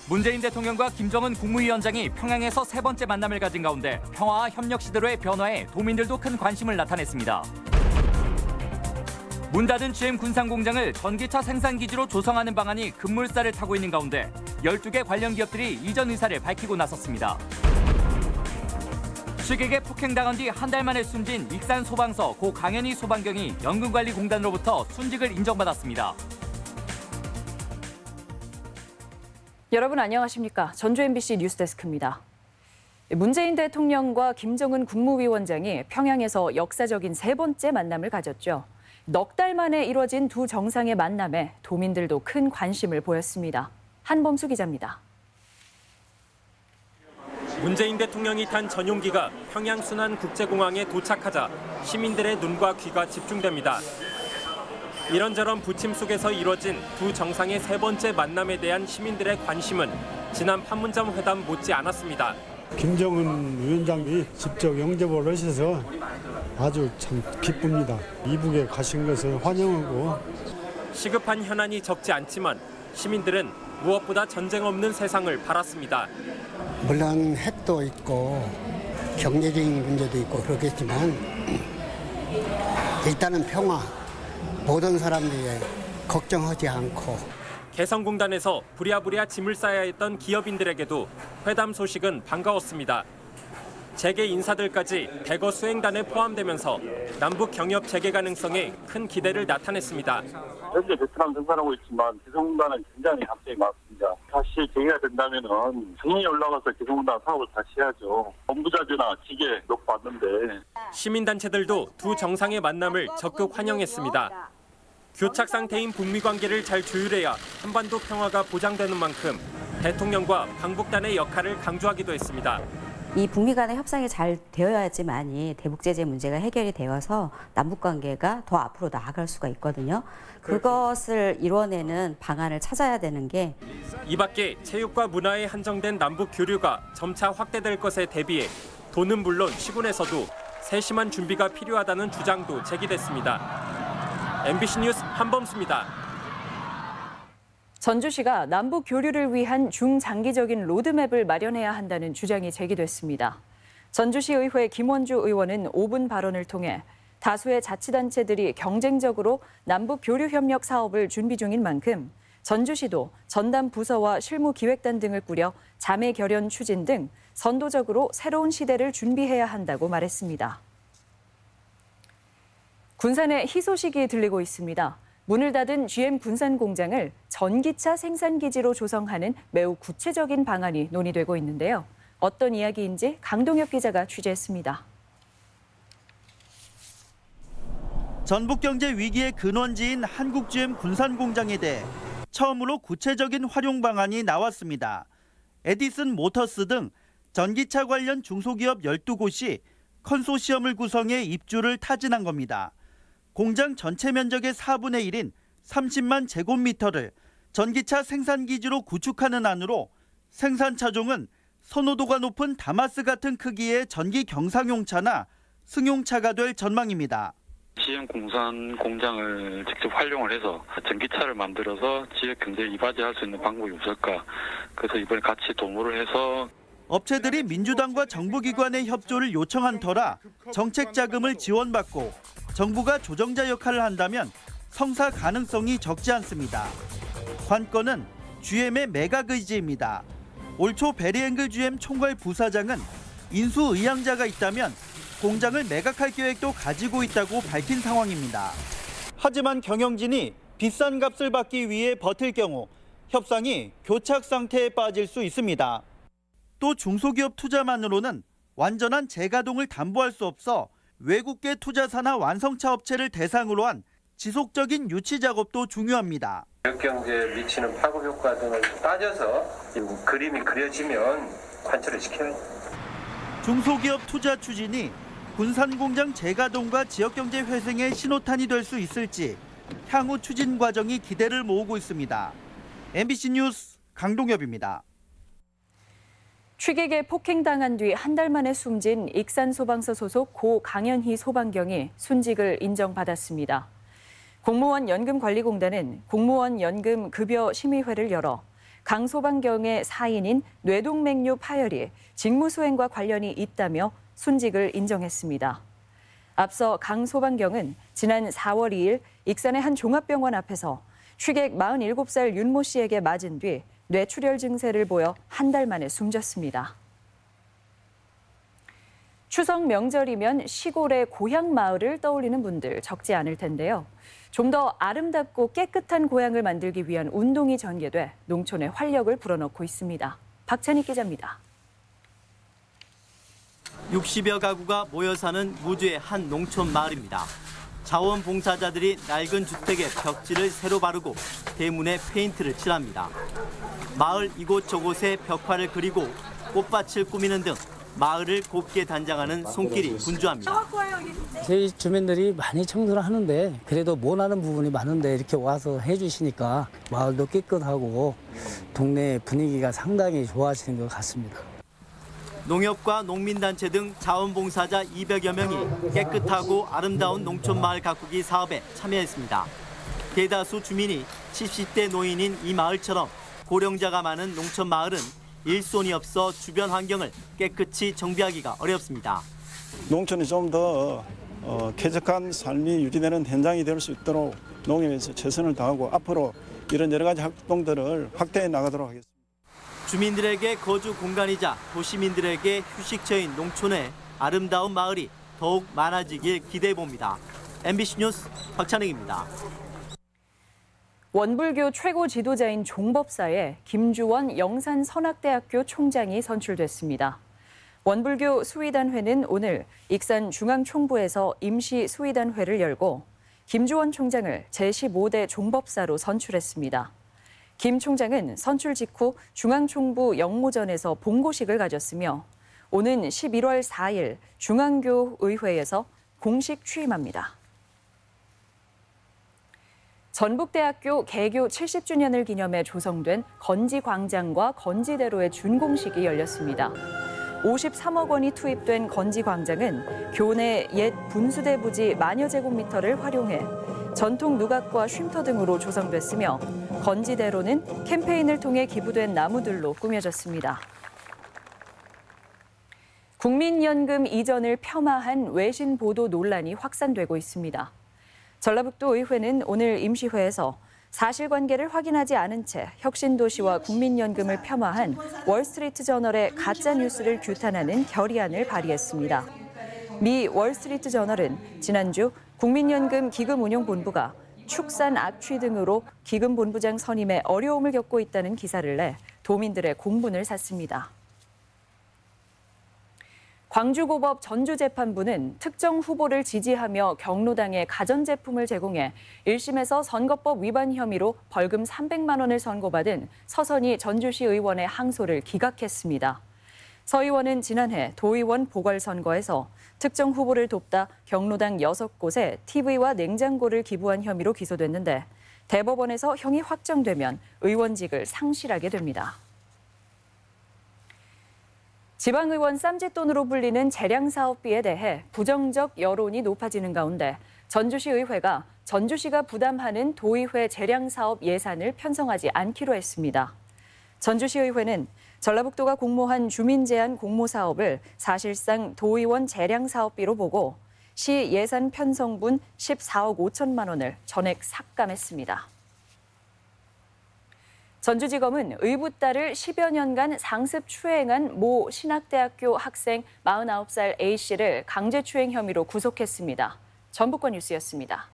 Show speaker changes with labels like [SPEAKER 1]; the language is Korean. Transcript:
[SPEAKER 1] 문재인 대통령과 김정은 국무위원장이 평양에서 세 번째 만남을 가진 가운데 평화와 협력 시대로의 변화에 도민들도 큰 관심을 나타냈습니다. 문 닫은 GM 군산공장을 전기차 생산기지로 조성하는 방안이 급물살을 타고 있는 가운데 12개 관련 기업들이 이전 의사를 밝히고 나섰습니다. 측에게 폭행당한 뒤 한 달 만에 숨진 익산 소방서 고 강현희 소방경이 연금관리공단으로부터 순직을 인정받았습니다.
[SPEAKER 2] 여러분 안녕하십니까? 전주 MBC 뉴스데스크입니다. 문재인 대통령과 김정은 국무위원장이 평양에서 역사적인 세 번째 만남을 가졌죠. 넉 달 만에 이뤄진 두 정상의 만남에 도민들도 큰 관심을 보였습니다. 한범수 기자입니다.
[SPEAKER 3] 문재인 대통령이 탄 전용기가 평양 순안국제공항에 도착하자 시민들의 눈과 귀가 집중됩니다. 이런저런 부침 속에서 이뤄진 두 정상의 세 번째 만남에 대한 시민들의 관심은 지난 판문점 회담 못지 않았습니다.
[SPEAKER 4] 김정은 위원장이 직접 영접을 하셔서 아주 참 기쁩니다. 이북에 가신 것을 환영하고.
[SPEAKER 3] 시급한 현안이 적지 않지만 시민들은 무엇보다 전쟁 없는 세상을 바랐습니다.
[SPEAKER 5] 물론 핵도 있고 경제적인 문제도 있고 그렇겠지만 일단은 평화. 모든 사람들이 걱정하지 않고.
[SPEAKER 3] 개성공단에서 부랴부랴 짐을 싸야 했던 기업인들에게도 회담 소식은 반가웠습니다. 재계 인사들까지 대거 수행단에 포함되면서 남북 경협 재개 가능성에 큰 기대를 나타냈습니다.
[SPEAKER 6] 현재 베트남 생산하고 있지만 개성공단은 굉장히 합작이 많습니다. 다시 재개가 된다면 승인이 올라가서 개성공단 사업을 다시 해야죠. 본부자재나 기계 몇 봤는데.
[SPEAKER 3] 시민단체들도 두 정상의 만남을 적극 환영했습니다. 교착 상태인 북미 관계를 잘 조율해야 한반도 평화가 보장되는 만큼 대통령과 방북단의 역할을 강조하기도 했습니다.
[SPEAKER 7] 이 북미 간의 협상이 잘 되어야지만이 대북 제재 문제가 해결이 되어서 남북 관계가 더 앞으로 나아갈 수가 있거든요. 그것을 이뤄내는 방안을 찾아야 되는 게.
[SPEAKER 3] 이 밖에 체육과 문화에 한정된 남북 교류가 점차 확대될 것에 대비해 돈은 물론 시군에서도 세심한 준비가 필요하다는 주장도 제기됐습니다. MBC 뉴스 한범수입니다.
[SPEAKER 2] 전주시가 남북 교류를 위한 중장기적인 로드맵을 마련해야 한다는 주장이 제기됐습니다. 전주시의회 김원주 의원은 5분 발언을 통해 다수의 자치단체들이 경쟁적으로 남북 교류 협력 사업을 준비 중인 만큼 전주시도 전담 부서와 실무기획단 등을 꾸려 자매 결연 추진 등 선도적으로 새로운 시대를 준비해야 한다고 말했습니다. 군산에 희소식이 들리고 있습니다. 문을 닫은 GM 군산 공장을 전기차 생산기지로 조성하는 매우 구체적인 방안이 논의되고 있는데요. 어떤 이야기인지 강동엽 기자가 취재했습니다.
[SPEAKER 8] 전북경제 위기의 근원지인 한국 GM 군산 공장에 대해 처음으로 구체적인 활용 방안이 나왔습니다. 에디슨 모터스 등 전기차 관련 중소기업 12곳이 컨소시엄을 구성해 입주를 타진한 겁니다. 공장 전체 면적의 4분의 1인 30만 제곱미터를 전기차 생산기지로 구축하는 안으로 생산 차종은 선호도가 높은 다마스 같은 크기의 전기 경상용차나 승용차가 될 전망입니다.
[SPEAKER 9] GM 공산 공장을 직접 활용을 해서 전기차를 만들어서 지역 경제에 이바지할 수 있는 방법이 없을까. 그래서 이번에 같이 도모를 해서
[SPEAKER 8] 업체들이 민주당과 정부기관의 협조를 요청한 터라 정책 자금을 지원받고 정부가 조정자 역할을 한다면 성사 가능성이 적지 않습니다. 관건은 GM의 매각 의지입니다. 올 초 베리앵글 GM 총괄 부사장은 인수 의향자가 있다면 공장을 매각할 계획도 가지고 있다고 밝힌 상황입니다. 하지만 경영진이 비싼 값을 받기 위해 버틸 경우 협상이 교착 상태에 빠질 수 있습니다. 또 중소기업 투자만으로는 완전한 재가동을 담보할 수 없어 외국계 투자사나 완성차 업체를 대상으로 한 지속적인 유치 작업도 중요합니다.
[SPEAKER 10] 지역 경제에 미치는 파급 효과 등을 따져서 그림이 그려지면 관철을 시켜야죠.
[SPEAKER 8] 중소기업 투자 추진이 군산 공장 재가동과 지역 경제 회생의 신호탄이 될 수 있을지 향후 추진 과정이 기대를 모으고 있습니다. MBC 뉴스 강동엽입니다.
[SPEAKER 2] 취객에 폭행당한 뒤 한 달 만에 숨진 익산 소방서 소속 고 강현희 소방경이 순직을 인정받았습니다. 공무원 연금관리공단은 공무원 연금 급여 심의회를 열어 강소방경의 사인인 뇌동맥류 파열이 직무수행과 관련이 있다며 순직을 인정했습니다. 앞서 강소방경은 지난 4월 2일 익산의 한 종합병원 앞에서 취객 47살 윤모 씨에게 맞은 뒤 뇌출혈 증세를 보여 한 달 만에 숨졌습니다. 추석 명절이면 시골의 고향 마을을 떠올리는 분들 적지 않을 텐데요. 좀 더 아름답고 깨끗한 고향을 만들기 위한 운동이 전개돼 농촌에 활력을 불어넣고 있습니다. 박찬희 기자입니다.
[SPEAKER 8] 60여 가구가 모여 사는 무주의 한 농촌 마을입니다. 자원봉사자들이 낡은 주택의 벽지를 새로 바르고 대문에 페인트를 칠합니다. 마을 이곳저곳에 벽화를 그리고 꽃밭을 꾸미는 등 마을을 곱게 단장하는 손길이 분주합니다.
[SPEAKER 11] 저희 주민들이 많이 청소를 하는데 그래도 못하는 부분이 많은데 이렇게 와서 해주시니까 마을도 깨끗하고 동네 분위기가 상당히 좋아지는 것 같습니다.
[SPEAKER 8] 농협과 농민단체 등 자원봉사자 200여 명이 깨끗하고 아름다운 농촌 마을 가꾸기 사업에 참여했습니다. 대다수 주민이 70대 노인인 이 마을처럼 고령자가 많은 농촌 마을은 일손이 없어 주변 환경을 깨끗이 정비하기가 어렵습니다.
[SPEAKER 12] 농촌이 좀 더 쾌적한 삶이 유지되는 현장이 될 수 있도록 농협에서 최선을 다하고 앞으로 이런 여러 가지 활동들을 확대해 나가도록 하겠습니다.
[SPEAKER 8] 주민들에게 거주 공간이자 도시민들에게 휴식처인 농촌의 아름다운 마을이 더욱 많아지길 기대해봅니다. MBC 뉴스 박찬익입니다.
[SPEAKER 2] 원불교 최고 지도자인 종법사에 김주원 영산선악대학교 총장이 선출됐습니다. 원불교 수의단회는 오늘 익산 중앙총부에서 임시 수의단회를 열고 김주원 총장을 제15대 종법사로 선출했습니다. 김 총장은 선출 직후 중앙총부 영모전에서 봉고식을 가졌으며 오는 11월 4일 중앙교의회에서 공식 취임합니다. 전북대학교 개교 70주년을 기념해 조성된 건지광장과 건지대로의 준공식이 열렸습니다. 53억 원이 투입된 건지광장은 교내 옛 분수대 부지 만여 제곱미터를 활용해 전통 누각과 쉼터 등으로 조성됐으며 건지대로는 캠페인을 통해 기부된 나무들로 꾸며졌습니다. 국민연금 이전을 폄하한 외신 보도 논란이 확산되고 있습니다. 전라북도 의회는 오늘 임시회에서 사실관계를 확인하지 않은 채 혁신도시와 국민연금을 폄하한 월스트리트저널의 가짜뉴스를 규탄하는 결의안을 발의했습니다. 미 월스트리트저널은 지난주 국민연금 기금운용본부가 축산 악취 등으로 기금본부장 선임에 어려움을 겪고 있다는 기사를 내 도민들의 공분을 샀습니다. 광주고법 전주재판부는 특정 후보를 지지하며 경로당에 가전제품을 제공해 1심에서 선거법 위반 혐의로 벌금 300만 원을 선고받은 서선희 전주시 의원의 항소를 기각했습니다. 서 의원은 지난해 도의원 보궐선거에서 특정 후보를 돕다 경로당 6곳에 TV와 냉장고를 기부한 혐의로 기소됐는데 대법원에서 형이 확정되면 의원직을 상실하게 됩니다. 지방의원 쌈짓돈으로 불리는 재량사업비에 대해 부정적 여론이 높아지는 가운데 전주시의회가 전주시가 부담하는 도의회 재량사업 예산을 편성하지 않기로 했습니다. 전주시의회는 전라북도가 공모한 주민제한 공모사업을 사실상 도의원 재량사업비로 보고 시 예산 편성분 14억 5천만 원을 전액 삭감했습니다. 전주지검은 의붓딸을 10여 년간 상습 추행한 모 신학대학교 학생 49살 A씨를 강제추행 혐의로 구속했습니다. 전북권 뉴스였습니다.